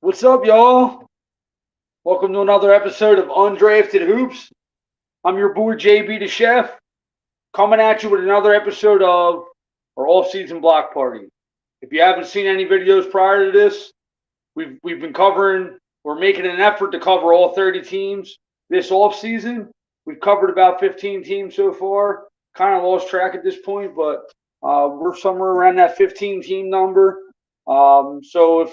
What's up, y'all? Welcome to another episode of Undrafted Hoops. I'm your boy JB the Chef, coming at you with another episode of our Offseason Block Party. If you haven't seen any videos prior to this, we've been covering. We're making an effort to cover all 30 teams this offseason. We've covered about 15 teams so far. Kind of lost track at this point, but we're somewhere around that 15 team number. So if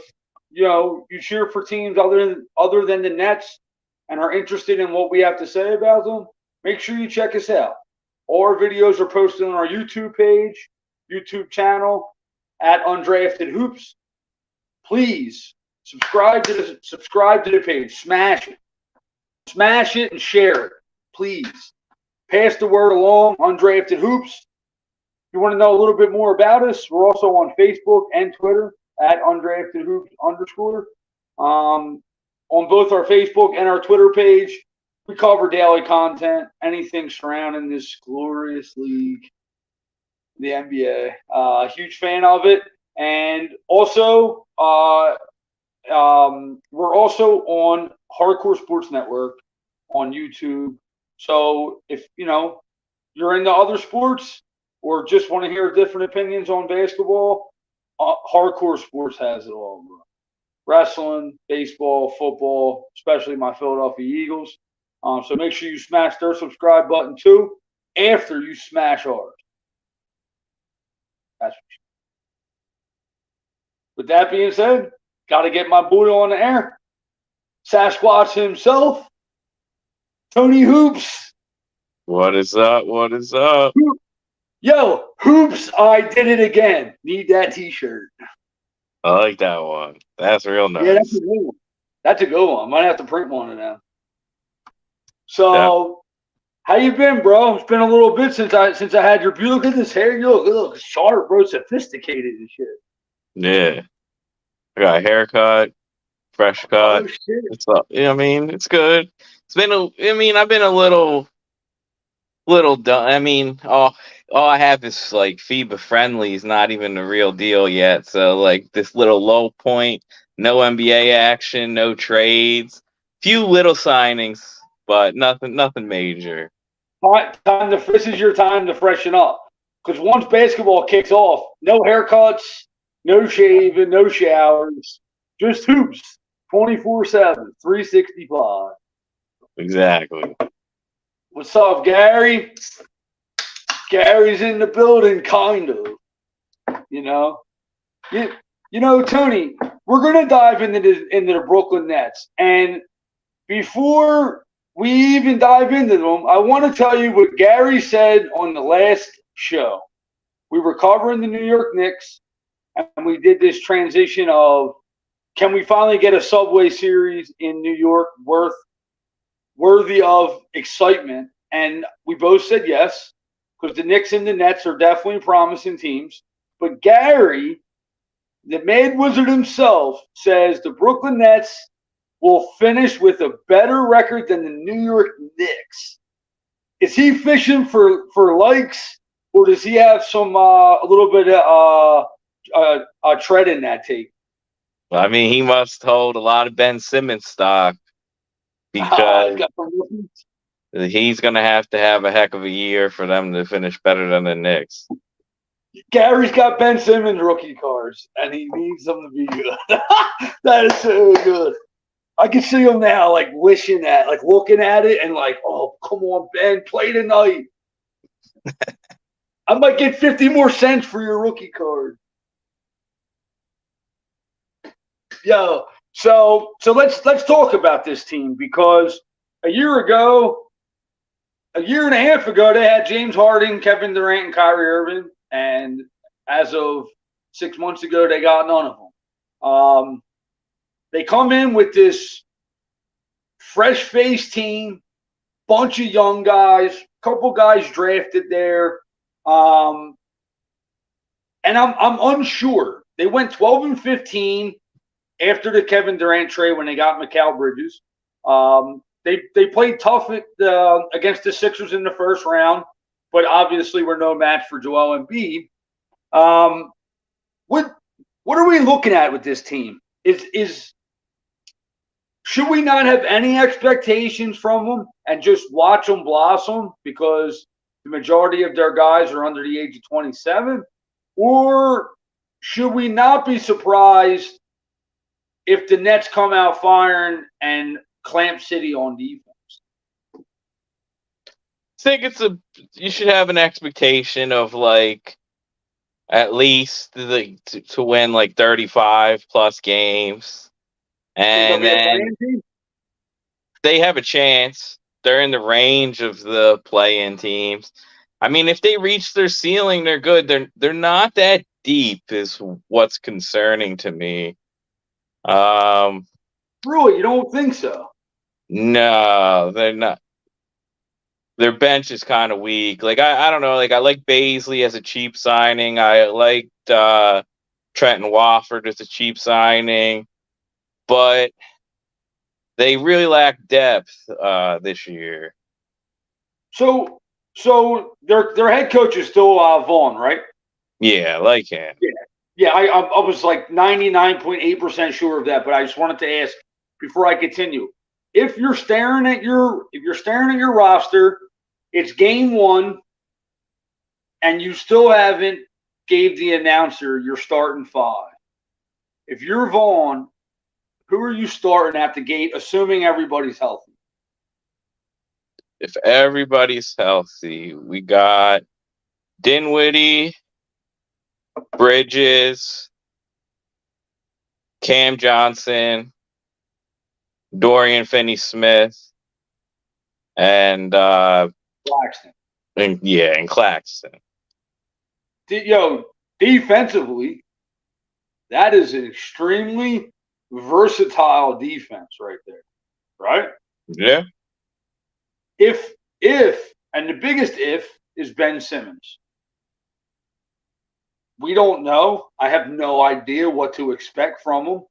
you cheer for teams other than the Nets and are interested in what we have to say about them, make sure you check us out. All our videos are posted on our YouTube page, YouTube channel at Undrafted Hoops. Please subscribe to the page. Smash it and share it. Please pass the word along. Undrafted Hoops. If you want to know a little bit more about us, we're also on Facebook and Twitter at Undrafted Hoops _. On both our Facebook and our Twitter page, we cover daily content, anything surrounding this glorious league, the NBA. Huge fan of it. And also, we're also on Hardcore Sports Network on YouTube. So if, you're into other sports or just want to hear different opinions on basketball, Hardcore Sports has it all, bro. Wrestling, baseball, football, especially my Philadelphia Eagles. So make sure you smash their subscribe button too after you smash ours. That's for sure. With that being said, got to get my boy on the air. Sasquatch himself, Tony Hoops. What is up? What is up? Yo, Hoops, I did it again. Need that t-shirt. I like that one. That's real nice. Yeah, that's a good one. That's a good one. Might have to print one of them. So, How you been, bro? It's been a little bit since I had your view. Look at this hair. You look sharp, bro. Sophisticated and shit. Yeah. I got a haircut, fresh cut. Oh, shit. It's up. It's good. I've been a little done. All I have is like FIBA friendly is not even the real deal yet. So like this little low point, no NBA action, no trades, few little signings, but nothing major. This is your time to freshen up. Because once basketball kicks off, no haircuts, no shaving, no showers, just hoops, 24/7, 365. Exactly. What's up, Gary? Gary's in the building, kind of. Tony, we're gonna dive into the Brooklyn Nets, and before we even dive into them, I want to tell you what Gary said on the last show. We were covering the New York Knicks, and we did this transition of, can we finally get a Subway Series in New York worthy of excitement? And we both said yes, because the Knicks and the Nets are definitely promising teams. But Gary, the Mad Wizard himself, says the Brooklyn Nets will finish with a better record than the New York Knicks. Is he fishing for likes, or does he have some a little bit of tread in that take? He must hold a lot of Ben Simmons stock, because he's going to have a heck of a year for them to finish better than the Knicks. Gary's got Ben Simmons rookie cards, and he needs them to be good. That is so good. I can see him now, like, wishing that, like, looking at it and like, oh, come on, Ben, play tonight. I might get 50 more cents for your rookie card. Yo, so let's talk about this team, because a year and a half ago, they had James Harden, Kevin Durant, and Kyrie Irving, and as of 6 months ago, they got none of them. They come in with this fresh-faced team, bunch of young guys, couple guys drafted there, and I'm unsure. They went 12-15 after the Kevin Durant trade when they got Mikal Bridges. They played tough against the Sixers in the first round, but obviously were no match for Joel Embiid. What are we looking at with this team? Is should we not have any expectations from them and just watch them blossom because the majority of their guys are under the age of 27? Or should we not be surprised if the Nets come out firing and clamp City on defense? I think you should have an expectation of like at least to win like 35 plus games, and then they have a chance. They're in the range of the play-in teams. I mean, if they reach their ceiling, they're good. They're not that deep, is what's concerning to me. Really, you don't think so? No, they're not. Their bench is kind of weak. Like I don't know. Like I like Baisley as a cheap signing. I liked Trenton Wofford as a cheap signing, but they really lack depth this year. So their head coach is still Vaughn, right? Yeah, I like him. Yeah. I was like 99.8% sure of that, but I just wanted to ask before I continue. If you're staring at your roster, it's game one, and you still haven't gave the announcer your starting five. If you're Vaughn, who are you starting at the gate, assuming everybody's healthy? If everybody's healthy, we got Dinwiddie, Bridges, Cam Johnson, Dorian Finney-Smith, and Claxton. And Claxton. Defensively, that is an extremely versatile defense right there, right? Yeah. If and the biggest if is Ben Simmons. We don't know. I have no idea what to expect from him.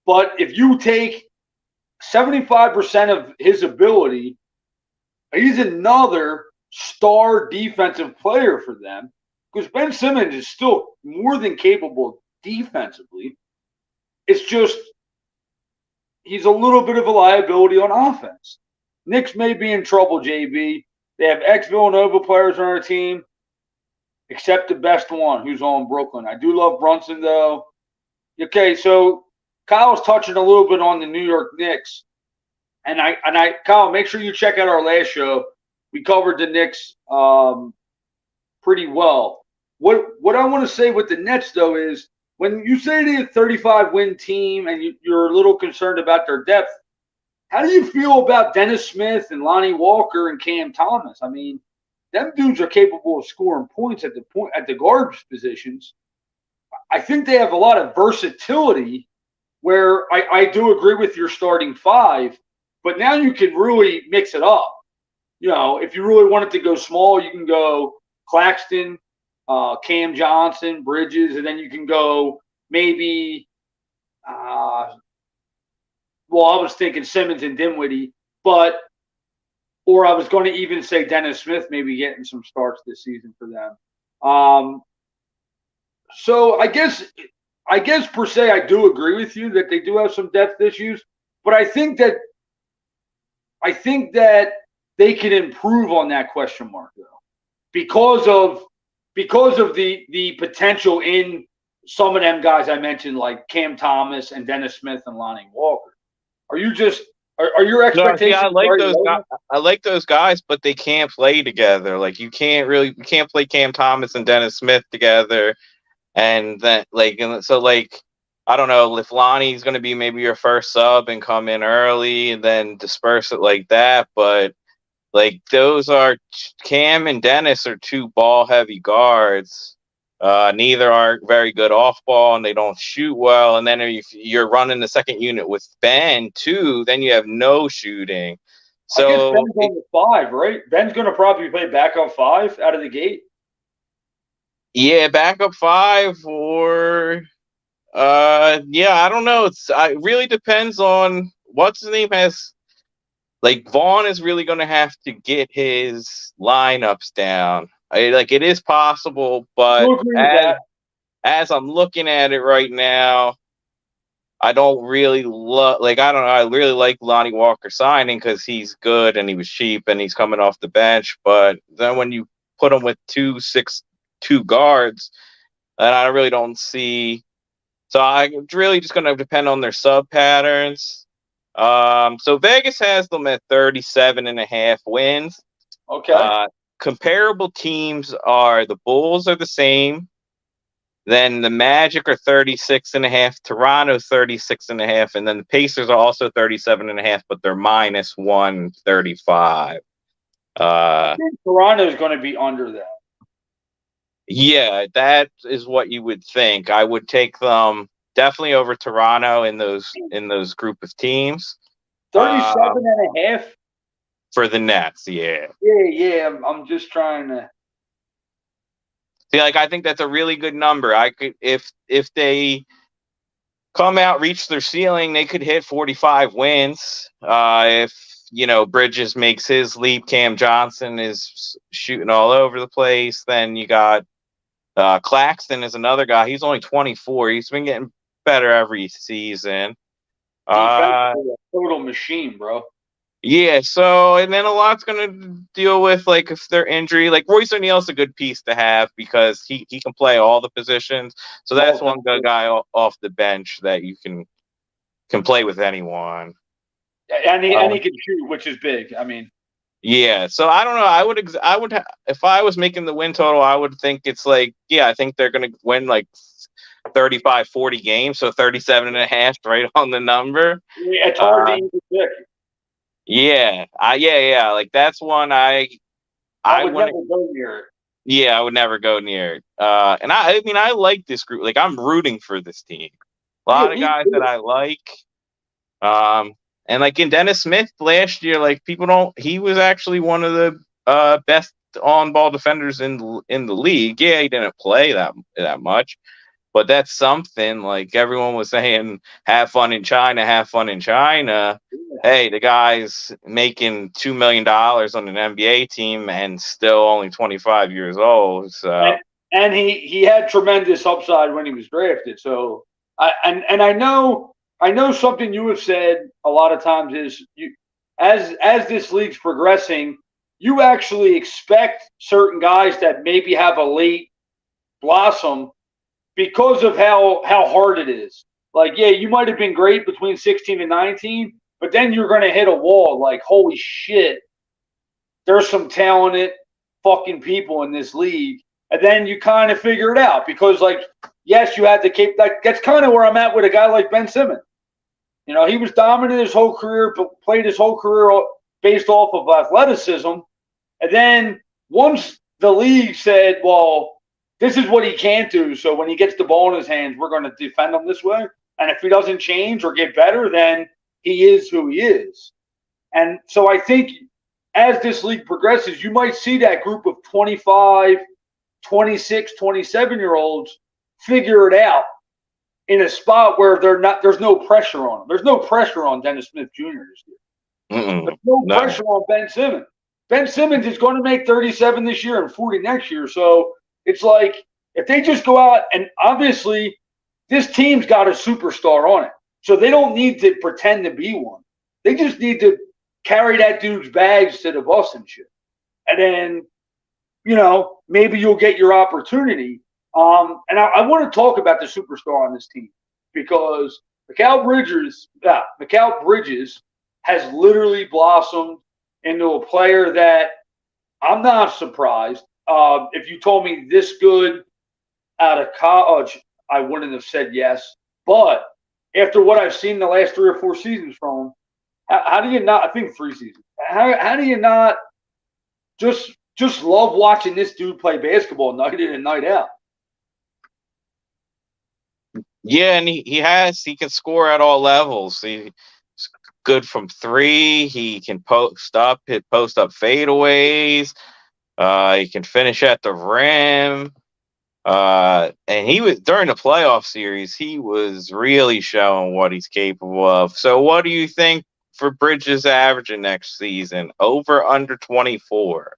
But if you take 75% of his ability, he's another star defensive player for them because Ben Simmons is still more than capable defensively. It's just he's a little bit of a liability on offense. Knicks may be in trouble, JB. They have ex-Villanova players on their team, except the best one who's on Brooklyn. I do love Brunson, though. Okay, so Kyle's touching a little bit on the New York Knicks. And Kyle, make sure you check out our last show. We covered the Knicks pretty well. What I want to say with the Nets, though, is when you say they're a 35-win team and you're a little concerned about their depth, how do you feel about Dennis Smith and Lonnie Walker and Cam Thomas? I mean, them dudes are capable of scoring points at the guard positions. I think they have a lot of versatility where I do agree with your starting five, but now you can really mix it up. If you really wanted to go small, you can go Claxton, Cam Johnson, Bridges, and then you can go maybe I was thinking Simmons and Dinwiddie, or I was going to even say Dennis Smith maybe getting some starts this season for them. So I guess per se I do agree with you that they do have some depth issues, but I think that they can improve on that question mark though, because of the potential in some of them guys I mentioned like Cam Thomas and Dennis Smith and Lonnie Walker. Are your expectations? No, I like those guys, but they can't play together. Like you can't play Cam Thomas and Dennis Smith together, and then I don't know if Lonnie's going to be maybe your first sub and come in early and then disperse it like that, but like those are Cam and Dennis are two ball heavy guards. Neither are very good off ball and they don't shoot well. And then if you're running the second unit with Ben too, then you have no shooting. So I guess Ben's on the five, right? Ben's going to probably play backup five out of the gate. Yeah, backup five or I don't know. It really depends on what's his name has. Like Vaughn is really going to have to get his lineups down. It is possible, but as I'm looking at it right now, I don't really love, like, I don't know. I really like Lonnie Walker signing because he's good and he was cheap and he's coming off the bench. But then when you put him with 2 guards, and I really don't see. So it's really just going to depend on their sub patterns. So Vegas has them at 37.5 wins. Okay. Comparable teams are the Bulls are the same. Then the Magic are 36.5, Toronto 36.5, and then the Pacers are also 37.5, but they're minus 135. I think Toronto is going to be under that. Yeah, that is what you would think. I would take them definitely over Toronto in those group of teams. 37.5? For the Nets, yeah. Yeah. I'm just trying to. See, like, I think that's a really good number. I could, if they come out, reach their ceiling, they could hit 45 wins. If Bridges makes his leap, Cam Johnson is shooting all over the place. Then you got Claxton is another guy. He's only 24. He's been getting better every season. Defensively, a total machine, bro. Yeah, so, and then a lot's going to deal with, like, if they're injury. Like, Royce O'Neal's a good piece to have because he can play all the positions. So that's one good guy off the bench that you can play with anyone. And he can shoot, which is big. I mean, yeah. So I don't know. I would if I was making the win total, I would think it's like, I think they're going to win like 35, 40 games. So 37.5, right on the number. Yeah, it's hard to even pick. Yeah. Yeah. Like, that's one I would never go near it. Yeah, I would never go near it. And I mean, I like this group. Like, I'm rooting for this team. A lot of guys that I like. And like in Dennis Smith last year, like, he was actually one of the best on-ball defenders in the league. Yeah, he didn't play that much, but that's something. Like, everyone was saying, have fun in China, have fun in China. Yeah. Hey, the guy's making $2 million on an NBA team and still only 25 years old. So, and he had tremendous upside when he was drafted. So I know something you have said a lot of times is as this league's progressing, you actually expect certain guys that maybe have a late blossom because of how hard it is. Like, yeah, you might have been great between 16 and 19, but then you're going to hit a wall. Like, holy shit, there's some talented fucking people in this league. And then you kind of figure it out because, like, yes, you had to keep that. That's kind of where I'm at with a guy like Ben Simmons. He was dominant his whole career, but played his whole career based off of athleticism. And then once the league said, well, this is what he can't do, so when he gets the ball in his hands, we're going to defend him this way. And if he doesn't change or get better, then he is who he is. And so I think as this league progresses, you might see that group of 25, 26, 27-year-olds figure it out in a spot where there's no pressure on them. There's no pressure on Dennis Smith Jr. this year. There's no pressure on Ben Simmons. Ben Simmons is going to make 37 this year and 40 next year. So it's like, if they just go out, and obviously this team's got a superstar on it. So they don't need to pretend to be one. They just need to carry that dude's bags to the bus and shit. And then, maybe you'll get your opportunity. And I want to talk about the superstar on this team because Mikal Bridges has literally blossomed into a player that I'm not surprised. If you told me this good out of college, I wouldn't have said yes. But after what I've seen the last 3 or 4 seasons from him, how do you not? I think 3 seasons. How do you not just love watching this dude play basketball night in and night out? Yeah, and he can score at all levels. He's good from 3. He can post up fadeaways. He can finish at the rim. And he was, during the playoff series, he was really showing what he's capable of. So what do you think for Bridges averaging next season? Over, under 24?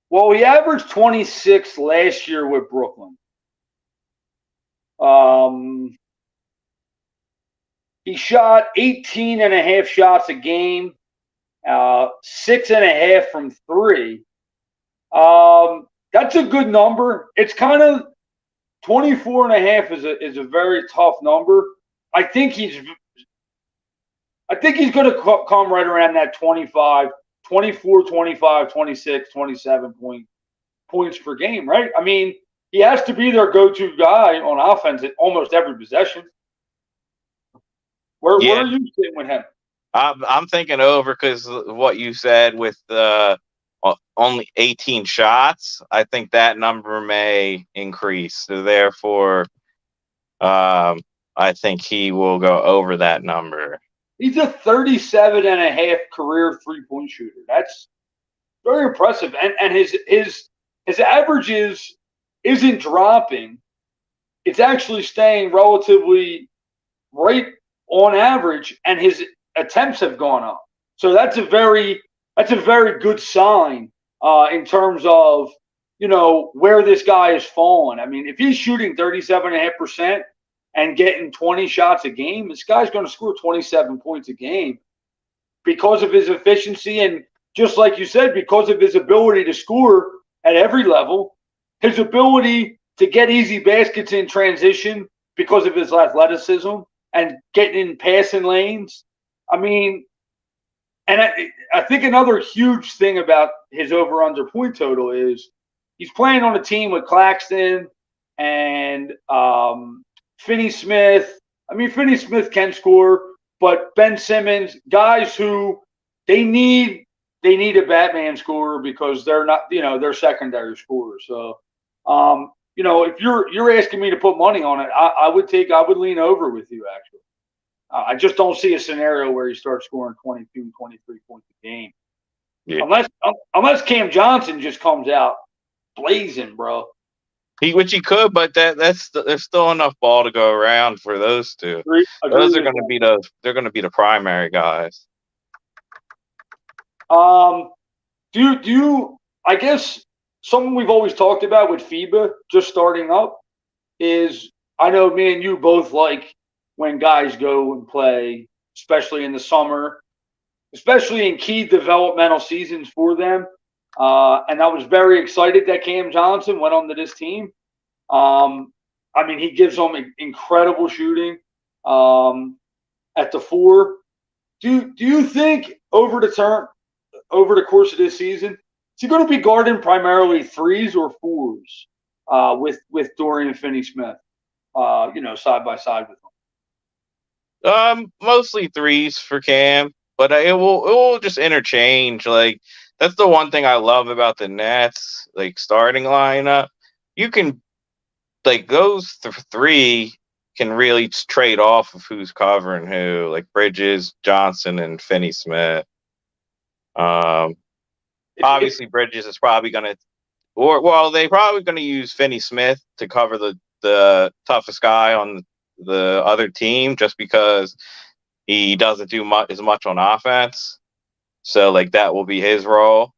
Well, he averaged 26 last year with Brooklyn. He shot 18 and a half shots a game, 6.5 from three. That's a good number. It's kind of 24 and a half is a very tough number. I think he's going to come right around that 25, 24, 25, 26, 27 points per game, right? I mean, he has to be their go-to guy on offense at almost every possession. Where are you sitting with him? I'm thinking over because what you said with only 18 shots. I think that number may increase. So therefore, I think he will go over that number. He's a 37 and a half career three-point shooter. That's very impressive. And his averages isn't dropping. It's actually staying relatively right on average, and his attempts have gone up. So that's a very good sign in terms of, where this guy is falling. I mean, if he's shooting 37.5% and getting 20 shots a game, this guy's going to score 27 points a game because of his efficiency and, just like you said, because of his ability to score at every level, his ability to get easy baskets in transition because of his athleticism and getting in passing lanes. I mean, and I think another huge thing about his over-under point total is he's playing on a team with Claxton and Finney-Smith. I mean, Finney-Smith can score, but Ben Simmons, guys who they need a Batman scorer because they're not, they're secondary scorers. So, if you're asking me to put money on it, I would lean over with you, actually. I just don't see a scenario where he starts scoring 22, 23 points a game. Yeah. Unless Cam Johnson just comes out blazing, bro. Which he could, but there's still enough ball to go around for those two. Those are going to be they're going to be the primary guys. Do you I guess something we've always talked about with FIBA just starting up is, I know me and you both like when guys go and play, especially in the summer, especially in key developmental seasons for them. And I was very excited that Cam Johnson went onto this team. I mean, he gives them incredible shooting at the four. Do you think over the course of this season, is he going to be guarding primarily threes or fours with Dorian Finney-Smith, side by side with him? Mostly threes for Cam, but it will just interchange. Like, that's the one thing I love about the Nets, like, starting lineup. You can, like, those three can really trade off of who's covering who, like Bridges, Johnson, and Finney-Smith. Obviously Bridges is probably going to, they're probably going to use Finney-Smith to cover the toughest guy on the other team, just because he doesn't do as much on offense. So, like, that will be his role.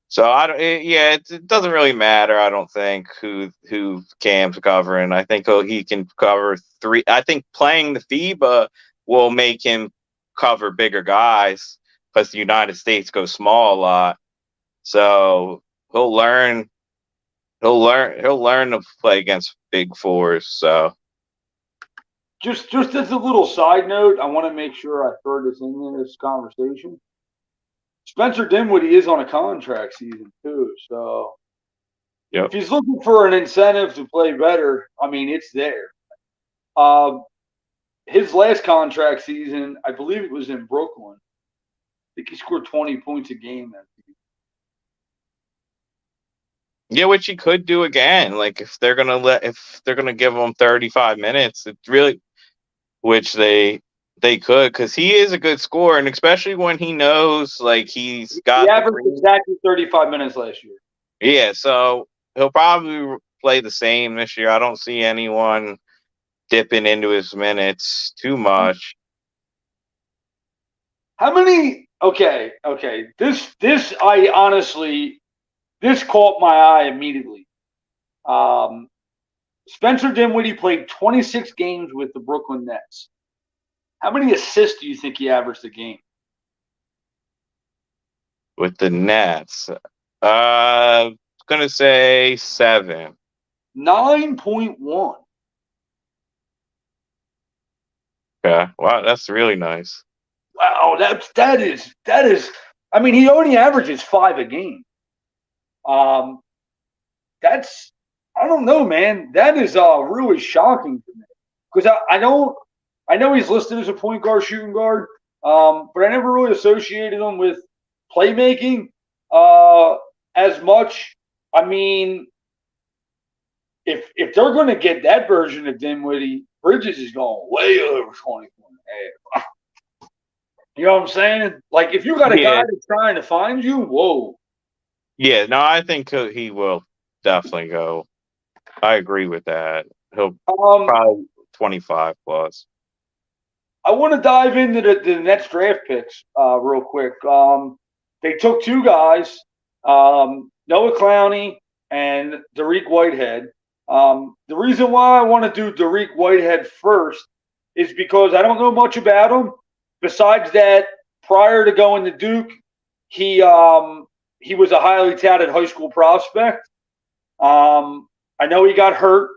So it doesn't really matter. I don't think who Cam's covering. I think he can cover three. I think playing the FIBA will make him cover bigger guys because the United States goes small a lot. So he'll learn to play against big fours. So just as a little side note, I want to make sure I throw this in this conversation. Spencer Dinwiddie is on a contract season too, so if he's looking for an incentive to play better, I mean, it's there. His last contract season, I believe it was in Brooklyn. I think he scored 20 points a game that season. Yeah, which he could do again. Like, if they're gonna give him 35 minutes, it's really, which they could, because he is a good scorer, and especially when he knows, like, he's got. He averaged exactly 35 minutes last year. Yeah, so he'll probably play the same this year. I don't see anyone dipping into his minutes too much. How many? Okay. This I honestly, this caught my eye immediately. Spencer Dinwiddie played 26 games with the Brooklyn Nets. How many assists do you think he averaged a game? With the Nets. Gonna say 7. 9.1. Okay. Wow, that's really nice. Wow, that is. I mean, he only averages 5 a game. That's I don't know, man. That is really shocking to me because I don't. I know he's listed as a point guard, shooting guard, but I never really associated him with playmaking as much. I mean, if they're going to get that version of Dinwiddie, Bridges is going way over 20.5. You know what I'm saying? Like, if you got a guy that's trying to find you, whoa. Yeah, no, I think he will definitely go. I agree with that. He'll probably 25 plus. I want to dive into the Nets draft picks real quick. They took 2 guys, Noah Clowney and Dariq Whitehead. The reason why I want to do Dariq Whitehead first is because I don't know much about him. Besides that, prior to going to Duke, he was a highly touted high school prospect. I know he got hurt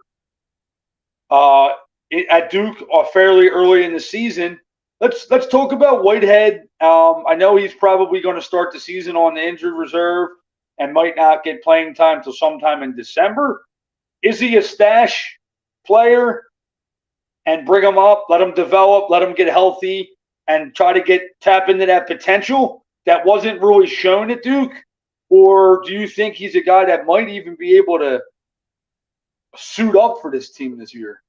at Duke fairly early in the season. Let's talk about Whitehead. I know he's probably going to start the season on the injured reserve and might not get playing time till sometime in December. Is he a stash player and bring him up, let him develop, let him get healthy, and try to tap into that potential that wasn't really shown at Duke? Or do you think he's a guy that might even be able to suit up for this team this year?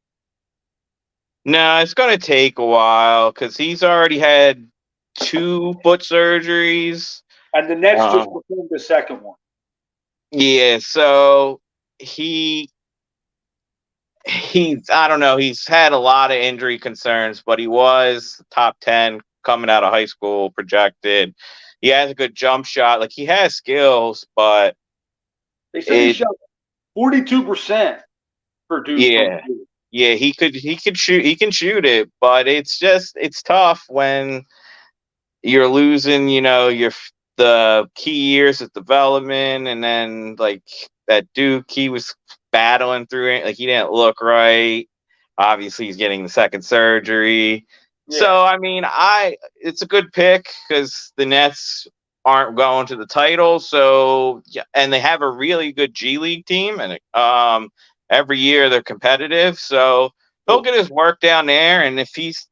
No, it's going to take a while because he's already had 2 foot surgeries. And the Nets just performed the second one. Yeah, so he's I don't know, he's had a lot of injury concerns, but he was top 10 coming out of high school projected. He has a good jump shot. Like, he has skills, but they said he shot 42% for Duke. Yeah. Yeah, he could shoot. He can shoot it, but it's tough when you're losing, the key years of development, and then like at Duke, he was battling through it. Like, he didn't look right. Obviously, he's getting the second surgery. Yeah. So, I mean, it's a good pick because the Nets aren't going to the title. So, yeah, and they have a really good G League team, and every year they're competitive. So he'll get his work down there, and if he's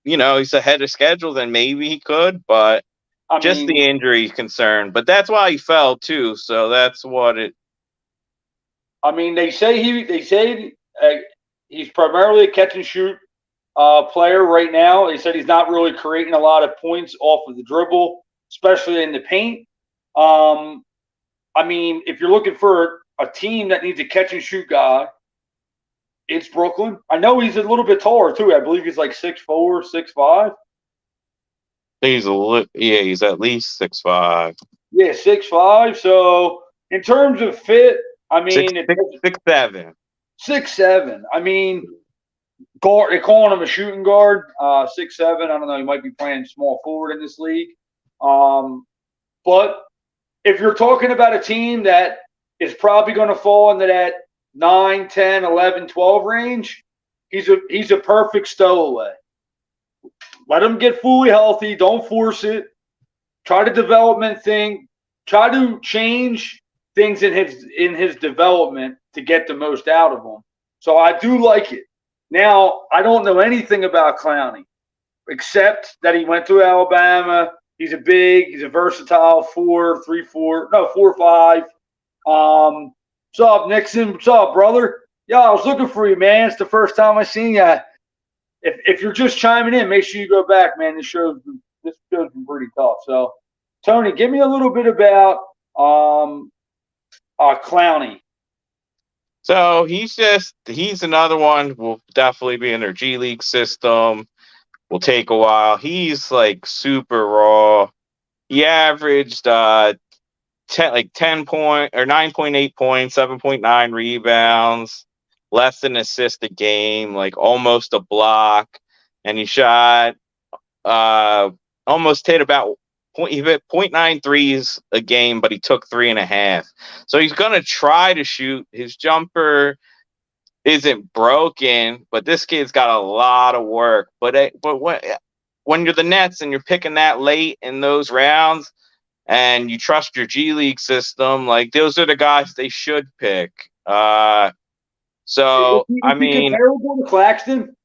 ahead of schedule, then maybe he could. But the injury concern. But that's why he fell too. So that's what it. I mean, they say he's primarily a catch and shoot player right now. They said he's not really creating a lot of points off of the dribble, especially in the paint. I mean, if you're looking for a team that needs a catch and shoot guy, it's Brooklyn. I know he's a little bit taller too. I believe he's like 6'4", 6'5". He's at least 6'5". Yeah, 6'5". So in terms of fit, I mean, 6'7". 6'7". I mean, guard. They're calling him a shooting guard. 6'7". I don't know. He might be playing small forward in this league. But if you're talking about a team that is probably going to fall into that 9, 10, 11, 12 range, he's a perfect stowaway. Let him get fully healthy. Don't force it. Try the development thing. Try to change things in his development to get the most out of him. So I do like it. Now, I don't know anything about Clowney except that he went to Alabama. He's a versatile 4-5. What's up, Nixon? What's up, brother? Yeah, I was looking for you, man. It's the first time I seen you. If you're just chiming in, make sure you go back, man. This show's been pretty tough. So, Tony, give me a little bit about Clowney. So he's another one. Will definitely be in their G League system. Will take a while. He's like super raw. He averaged 10 point or 9.8 points, 7.9 rebounds. less than an assist a game, like almost a block, and he shot almost hit about he hit 0.9 threes a game, but he took 3.5. So he's gonna try to shoot. His jumper isn't broken, but this kid's got a lot of work. But when you're the Nets and you're picking that late in those rounds, and you trust your G League system, like those are the guys they should pick. Is So he, I is he mean, comparable to Claxton?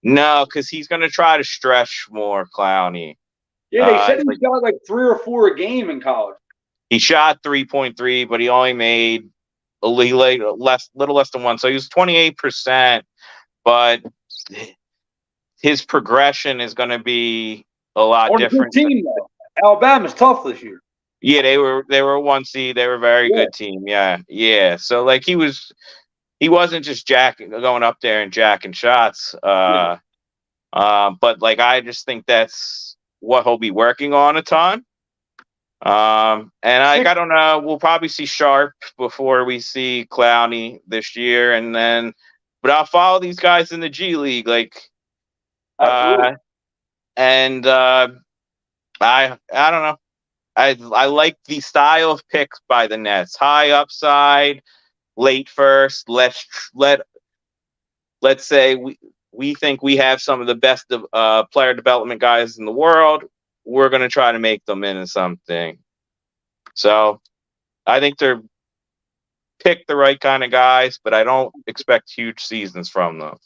no, because he's going to try to stretch more, Clowney. Yeah, they said he Like got like 3 or 4 a game in college. he shot 3.3, but he only made little less than one. So he was 28%, but his progression is going to be a lot On a good different. team though. Alabama's tough this year. Yeah, they were a 1 seed. They were a very good team. Yeah, yeah. So like he wasn't just going up there and jacking shots. But like I just think that's what he'll be working on a ton. And I don't know. We'll probably see Sharp before we see Clowney this year, and then. But I'll follow these guys in the G League, like, and I don't know. I like the style of picks by the Nets. High upside, late first. Let's say we think we have some of the best player development guys in the world. We're going to try to make them into something. So I think they're pick the right kind of guys, but I don't expect huge seasons from them.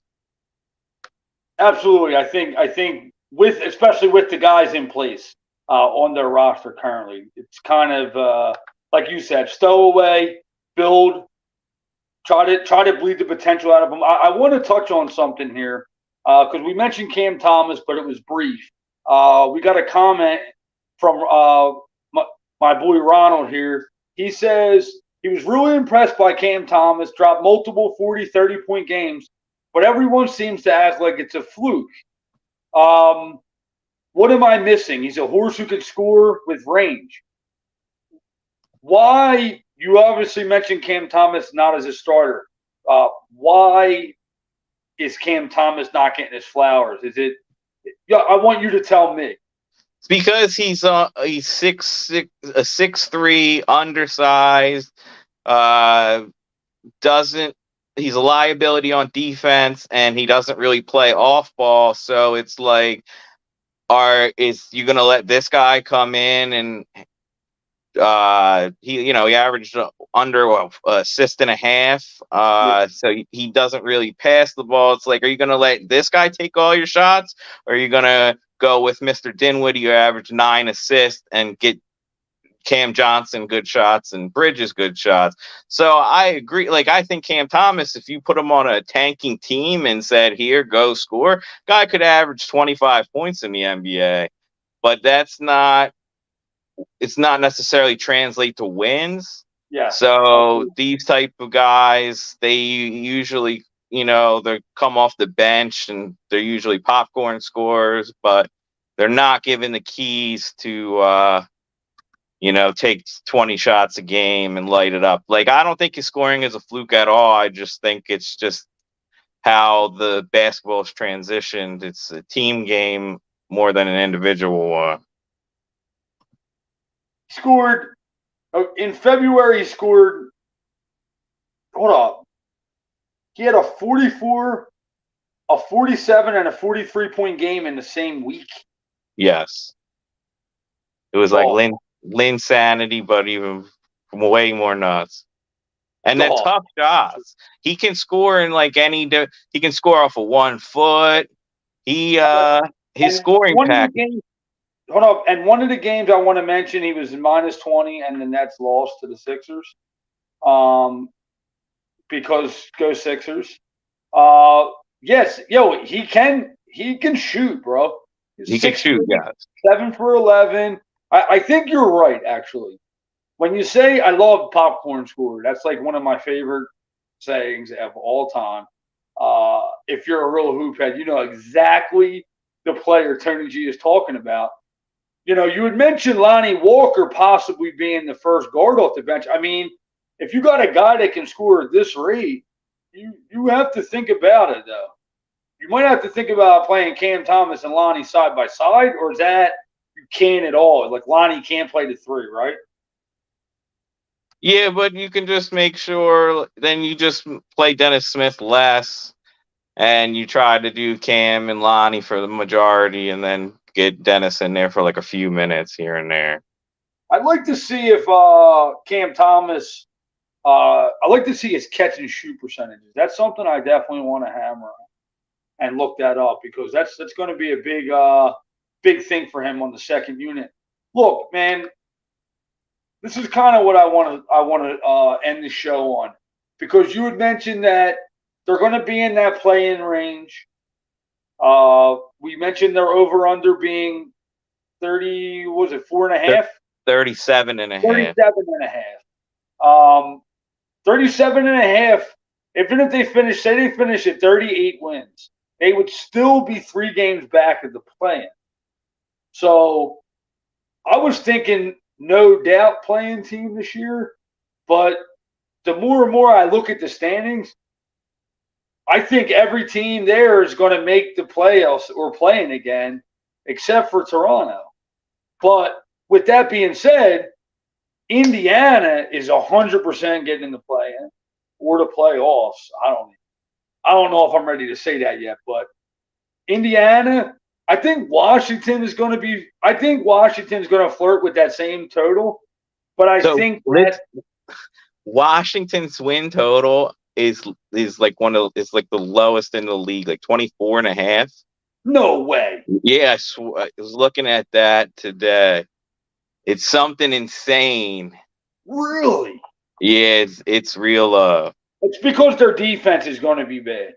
Absolutely. I think with especially with the guys in place on their roster currently, it's kind of like you said, stow away, build, try to bleed the potential out of them. I want to touch on something here because we mentioned Cam Thomas, but it was brief. We got a comment from my boy Ronald here. He says he was really impressed by Cam Thomas, dropped multiple 40, 30-point games, but everyone seems to act like it's a fluke. What am I missing? He's a horse who could score with range. Why? You obviously mentioned Cam Thomas not as a starter. Why is Cam Thomas not getting his flowers? Is it? Yeah, I want you to tell me. It's because he's 6'3", undersized. Doesn't he's a liability on defense, and he doesn't really play off ball. So it's like, is you gonna let this guy come in and he averaged under assist and a half. So he doesn't really pass the ball. It's like, are you gonna let this guy take all your shots, or are you gonna go with Mr. Dinwiddie, who averaged 9 assists, and get Cam Johnson good shots and Bridges good shots? So I agree. Like, I think Cam Thomas, if you put him on a tanking team and said, here, go score, guy could average 25 points in the NBA. But it's not necessarily translate to wins. Yeah. So these type of guys, they usually, they come off the bench and they're usually popcorn scorers, but they're not given the keys to, take 20 shots a game and light it up. Like, I don't think his scoring is a fluke at all. I just think it's just how the basketball is transitioned. It's a team game more than an individual one. Scored in February. He scored. Hold up. He had a 44, a 47, and a 43-point game in the same week. Yes, it was like Linsanity, but even way more nuts. And then tough shots. He can score in like he can score off of 1 foot. His scoring package. Hold up. And one of the games I want to mention, he was in -20, and the Nets lost to the Sixers. Because go Sixers. Yes, he can shoot, bro. He can shoot, guys. 7 for 11. I think you're right, actually. When you say I love popcorn scorer, that's like one of my favorite sayings of all time. If you're a real hoop head, you know exactly the player Tony G is talking about. You had mentioned Lonnie Walker possibly being the first guard off the bench. I mean, if you got a guy that can score at this rate, you have to think about it though. You might have to think about playing Cam Thomas and Lonnie side by side, or is that you can't at all? Like Lonnie can't play the 3, right? Yeah, but you can just make sure then you just play Dennis Smith less and you try to do Cam and Lonnie for the majority and then get Dennis in there for like a few minutes here and there. I'd like to see if Cam Thomas. I'd like to see his catch and shoot percentages. That's something I definitely want to hammer on and look that up because that's going to be a big thing for him on the second unit. Look, man, this is kind of what I want to end the show on because you had mentioned that they're going to be in that play-in range. We mentioned their over/under being 30. What was it 4.5? 37 and a half. 37 and a half. 37 and a half. Even if they finish, say they finish at 38 wins, they would still be 3 games back of the play-in. So I was thinking no doubt playing team this year, but the more and more I look at the standings, I think every team there is going to make the playoffs or playing again, except for Toronto. But with that being said, Indiana is 100% getting in the play-in or the playoffs. I don't know if I'm ready to say that yet, but Indiana, I think Washington's going to flirt with that same total, but I think that Washington's win total is like the lowest in the league, like 24 and a half. No way. Yeah, I was looking at that today. It's something insane. Really? Yeah, it's real low. It's because their defense is going to be bad.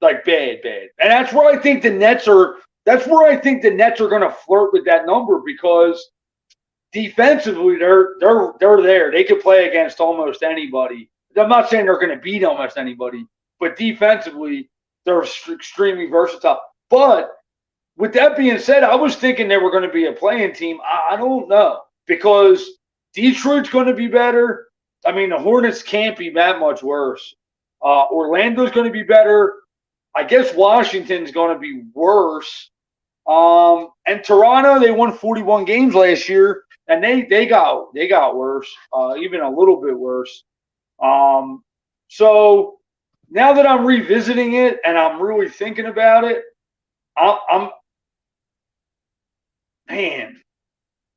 Like bad. And that's where I think the Nets are going to flirt with that number because defensively they're there. They could play against almost anybody. I'm not saying they're going to beat almost anybody, but defensively they're extremely versatile. But with that being said, I was thinking they were going to be a playing team. I don't know because Detroit's going to be better. I mean, the Hornets can't be that much worse. Orlando's going to be better. I guess Washington's going to be worse. And Toronto, they won 41 games last year, and they got worse, even a little bit worse. So now that I'm revisiting it and I'm really thinking about it, man,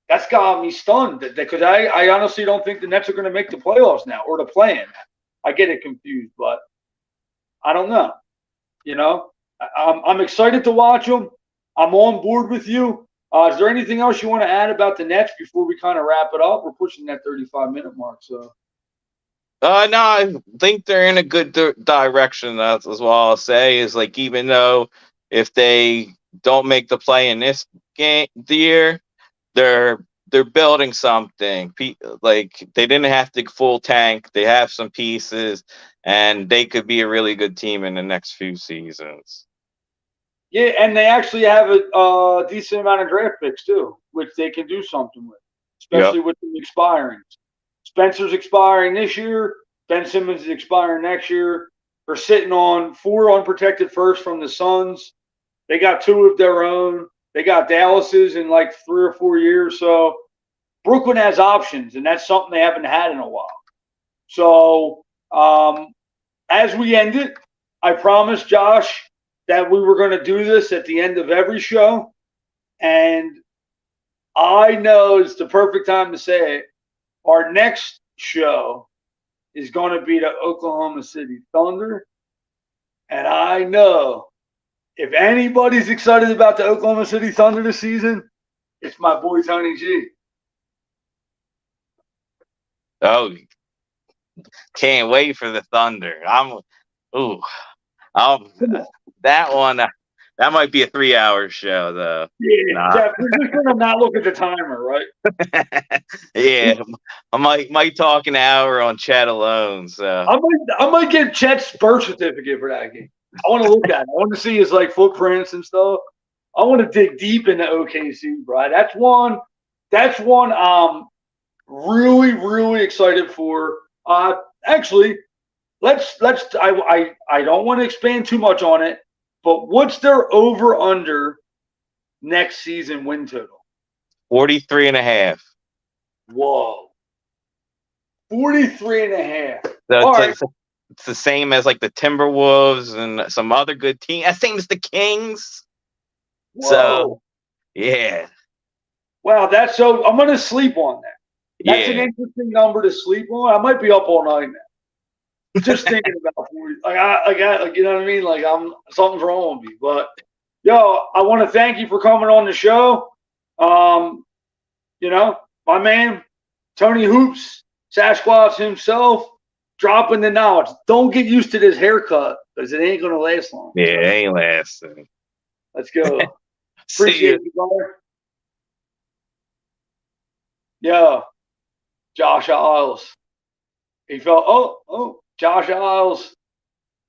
that's got me stunned because I honestly don't think the Nets are going to make the playoffs now or the play-in. I get it confused, but I don't know. You know, I'm excited to watch them. I'm on board with you. Is there anything else you want to add about the Nets before we kind of wrap it up? We're pushing that 35-minute mark, so. No, I think they're in a good direction. That's what I'll say is like even though if they don't make the play in this game the year, they're building something. Like they didn't have to full tank. They have some pieces, and they could be a really good team in the next few seasons. Yeah, and they actually have a decent amount of draft picks too, which they can do something with, especially with the expiring. Spencer's expiring this year. Ben Simmons is expiring next year. They're sitting on 4 unprotected firsts from the Suns. They got 2 of their own. They got Dallas's in like 3 or 4 years. So Brooklyn has options, and that's something they haven't had in a while. So as we end it, I promised Josh that we were going to do this at the end of every show. And I know it's the perfect time to say it. Our next show is going to be the Oklahoma City Thunder. And I know if anybody's excited about the Oklahoma City Thunder this season, it's my boy Tony G. Oh, can't wait for the Thunder. That one. That might be a 3-hour show, though. Yeah, definitely. We're just going to not look at the timer, right? Yeah, I might talk an hour on Chet alone. So I might get Chet's birth certificate for that game. I want to look at it. I want to see his like footprints and stuff. I want to dig deep into OKC, bro. That's one I'm really, really excited for. Actually, I don't want to expand too much on it, but what's their over under next season win total? 43.5. Whoa. 43 and a half. So All right. it's the same as like the Timberwolves and some other good team. Same as the Kings. Whoa. So yeah. Wow, that's so I'm gonna sleep on that. That's an Yeah. interesting number to sleep on. I might be up all night now. Just thinking about you know what I mean? Like something's wrong with me. But yo, I want to thank you for coming on the show. You know, my man, Tony Hoops, Sasquatch himself, dropping the knowledge. Don't get used to this haircut because it ain't gonna last long. Yeah, it ain't lasting. Let's go. See Appreciate you, brother. Yeah, Josh Isles. He felt Josh Isles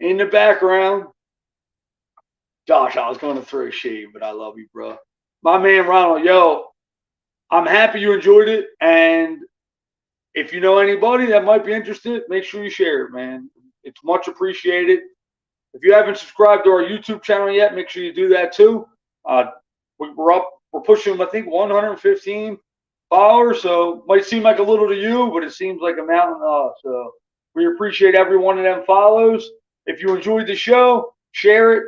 in the background. Josh, I was going to throw shade, but I love you, bro. My man Ronald, yo, I'm happy you enjoyed it. And if you know anybody that might be interested, make sure you share it, man. It's much appreciated. If you haven't subscribed to our YouTube channel yet, make sure you do that too. We're pushing, I think, 115 followers, so might seem like a little to you, but it seems like a mountain to us. So we appreciate every one of them follows. If you enjoyed the show, share it.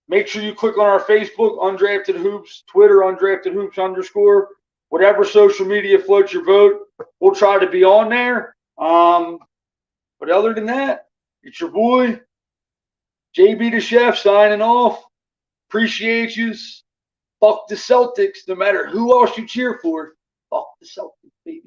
Make sure you click on our Facebook, Undrafted Hoops, Twitter, Undrafted Hoops _ whatever social media floats your boat. We'll try to be on there. But other than that, it's your boy, JB the Chef, signing off. Appreciate you. Fuck the Celtics, no matter who else you cheer for. Fuck the Celtics, baby.